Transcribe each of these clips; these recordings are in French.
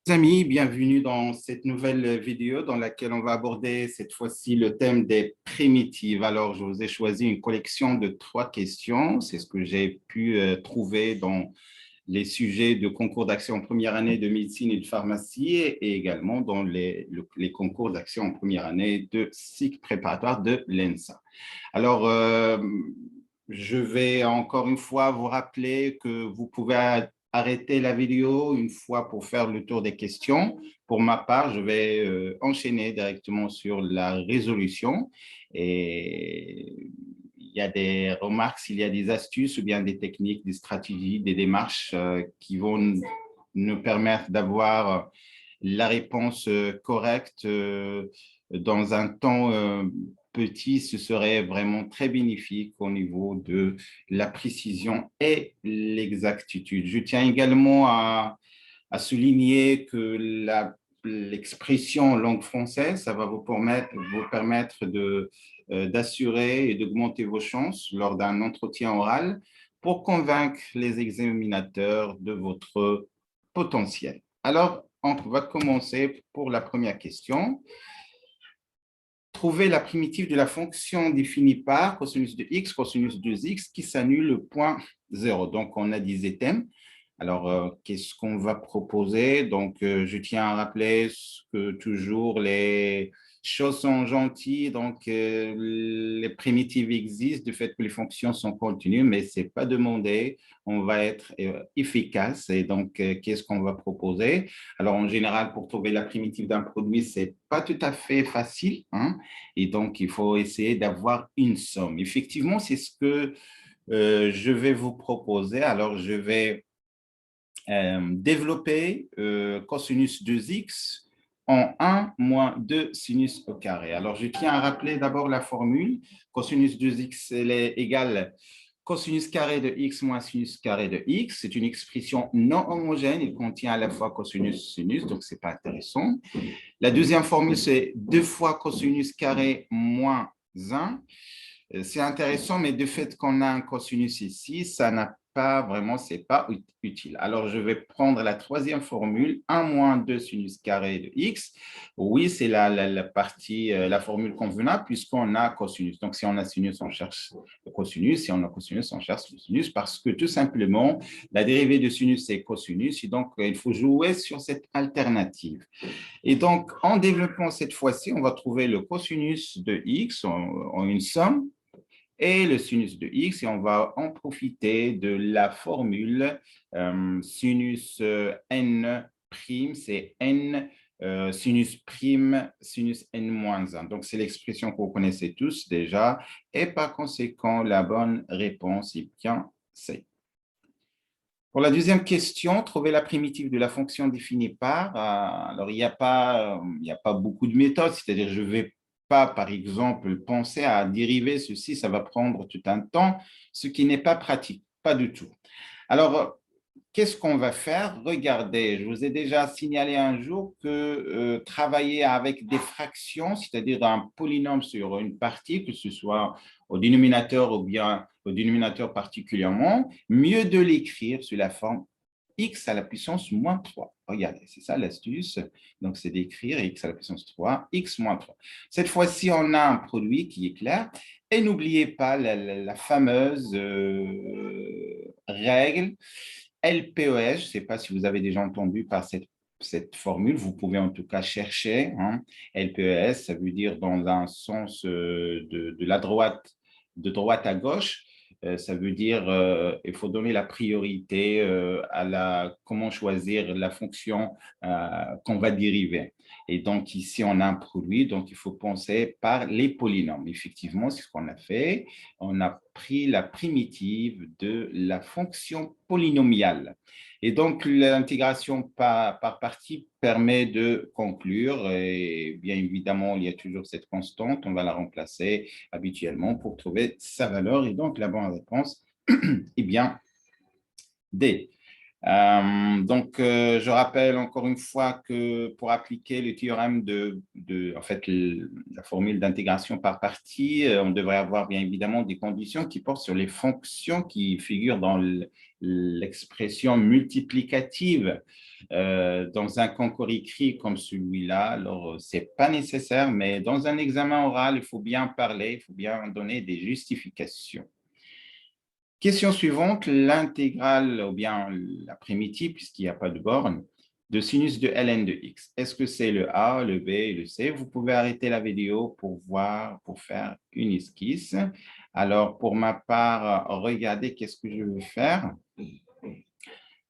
Amis, bienvenue dans cette nouvelle vidéo dans laquelle on va aborder cette fois-ci le thème des primitives. Alors, je vous ai choisi une collection de 3 questions. C'est ce que j'ai pu trouver dans les sujets de concours d'accès en première année de médecine et de pharmacie et également dans les concours d'accès en première année de cycle préparatoire de l'ENSA. Alors, je vais encore une fois vous rappeler que vous pouvez arrêter la vidéo une fois pour faire le tour des questions. Pour ma part, je vais enchaîner directement sur la résolution et il y a des remarques, s'il y a des astuces ou bien des techniques, des stratégies, des démarches qui vont nous permettre d'avoir la réponse correcte dans un temps petit, ce serait vraiment très bénéfique au niveau de la précision et l'exactitude. Je tiens également à souligner que l'expression langue française, ça va vous permettre d'assurer et d'augmenter vos chances lors d'un entretien oral pour convaincre les examinateurs de votre potentiel. Alors, on va commencer pour la première question. Trouver la primitive de la fonction définie par cosinus de x, cosinus de x qui s'annule le point 0. Donc, on a des items. Alors, qu'est-ce qu'on va proposer? Donc, je tiens à rappeler que toujours les choses sont gentilles. Donc, les primitives existent du fait que les fonctions sont continues, mais ce n'est pas demandé. On va être efficace. Et donc, qu'est-ce qu'on va proposer? Alors, en général, pour trouver la primitive d'un produit, ce n'est pas tout à fait facile, hein? Et donc, il faut essayer d'avoir une somme. Effectivement, c'est ce que je vais vous proposer. Alors, je vais développer cosinus 2x en 1 moins 2 sinus au carré. Alors, je tiens à rappeler d'abord la formule. Cosinus 2x, elle est égale cosinus carré de x moins sinus carré de x. C'est une expression non homogène. Il contient à la fois cosinus, sinus, donc ce n'est pas intéressant. La deuxième formule, c'est 2 fois cosinus carré moins 1. C'est intéressant, mais du fait qu'on a un cosinus ici, ça n'a pas vraiment, c'est pas utile. Alors, je vais prendre la troisième formule, 1 moins 2 sinus carré de x. Oui, c'est la partie, la formule convenable puisqu'on a cosinus. Donc, si on a sinus, on cherche le cosinus. Si on a cosinus, on cherche le sinus parce que tout simplement, la dérivée de sinus, c'est cosinus. Et donc, il faut jouer sur cette alternative. Et donc, en développant cette fois-ci, on va trouver le cosinus de x en une somme et le sinus de x, et on va en profiter de la formule sinus n prime, c'est n sinus prime, sinus n moins 1. Donc, c'est l'expression que vous connaissez tous déjà, et par conséquent, la bonne réponse est bien C. Pour la deuxième question, trouver la primitive de la fonction définie par, alors il n'y a pas beaucoup de méthodes, c'est-à-dire je ne vais pas, par exemple, penser à dériver ceci, ça va prendre tout un temps, ce qui n'est pas pratique, pas du tout. Alors, qu'est-ce qu'on va faire? Regardez, je vous ai déjà signalé un jour que travailler avec des fractions, c'est-à-dire un polynôme sur une partie, que ce soit au dénominateur ou bien au dénominateur particulièrement, mieux de l'écrire sous la forme x à la puissance moins 3. Regardez, c'est ça l'astuce. Donc, c'est d'écrire x à la puissance 3, x moins 3. Cette fois-ci, on a un produit qui est clair. Et n'oubliez pas la fameuse règle LPES. Je ne sais pas si vous avez déjà entendu par cette formule. Vous pouvez en tout cas chercher. Hein. LPES, ça veut dire dans un sens de droite à gauche. Ça veut dire il faut donner la priorité à comment choisir la fonction qu'on va dériver. Et donc, ici, on a un produit, donc il faut penser par les polynômes. Effectivement, c'est ce qu'on a fait. On a pris la primitive de la fonction polynomiale. Et donc, l'intégration par partie permet de conclure. Et bien évidemment, il y a toujours cette constante. On va la remplacer habituellement pour trouver sa valeur. Et donc, la bonne réponse est bien D. Je rappelle encore une fois que pour appliquer le théorème en fait, la formule d'intégration par partie, on devrait avoir bien évidemment des conditions qui portent sur les fonctions qui figurent dans l'expression multiplicative dans un concours écrit comme celui-là, alors ce n'est pas nécessaire, mais dans un examen oral, il faut bien parler, il faut bien donner des justifications. Question suivante, l'intégrale ou bien la primitive, puisqu'il n'y a pas de borne, de sinus de ln de x. Est-ce que c'est le A, le B et le C? Vous pouvez arrêter la vidéo pour voir, pour faire une esquisse. Alors, pour ma part, regardez qu'est-ce que je veux faire.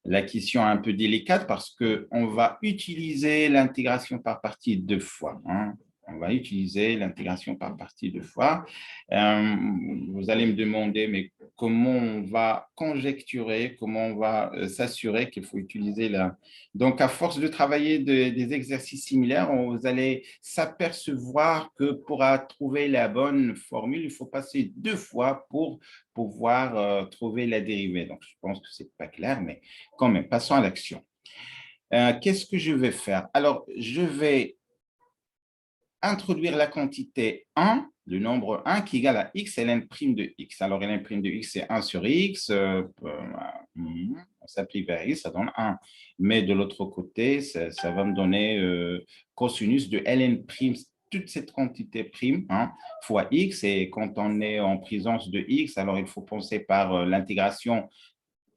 La question est un peu délicate parce qu'on va utiliser l'intégration par partie deux fois. On va utiliser l'intégration par partie deux fois. Vous allez me demander, mais comment on va conjecturer, comment on va s'assurer qu'il faut utiliser la… Donc, à force de travailler des exercices similaires, vous allez s'apercevoir que pour trouver la bonne formule, il faut passer deux fois pour pouvoir trouver la dérivée. Donc, je pense que ce n'est pas clair, mais quand même, passons à l'action. Qu'est-ce que je vais faire? Alors, je vais introduire la quantité 1, le nombre 1 qui est égal à x ln' de x. Alors, ln' de x, c'est 1 sur x. On s'applique vers x, ça donne 1. Mais de l'autre côté, ça va me donner cosinus de ln', toute cette quantité prime, fois x. Et quand on est en présence de x, alors il faut penser par l'intégration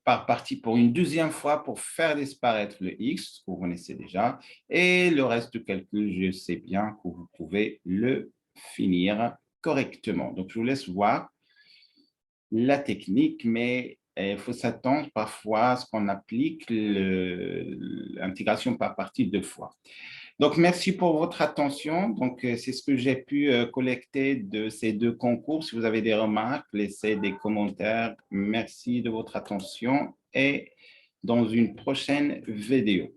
par partie pour une deuxième fois pour faire disparaître le x, que vous connaissez déjà, et le reste du calcul, je sais bien que vous pouvez le finir correctement. Donc, je vous laisse voir la technique, mais il faut s'attendre parfois à ce qu'on applique l'intégration par partie deux fois. Donc, merci pour votre attention. Donc, c'est ce que j'ai pu collecter de ces deux concours. Si vous avez des remarques, laissez des commentaires. Merci de votre attention et dans une prochaine vidéo.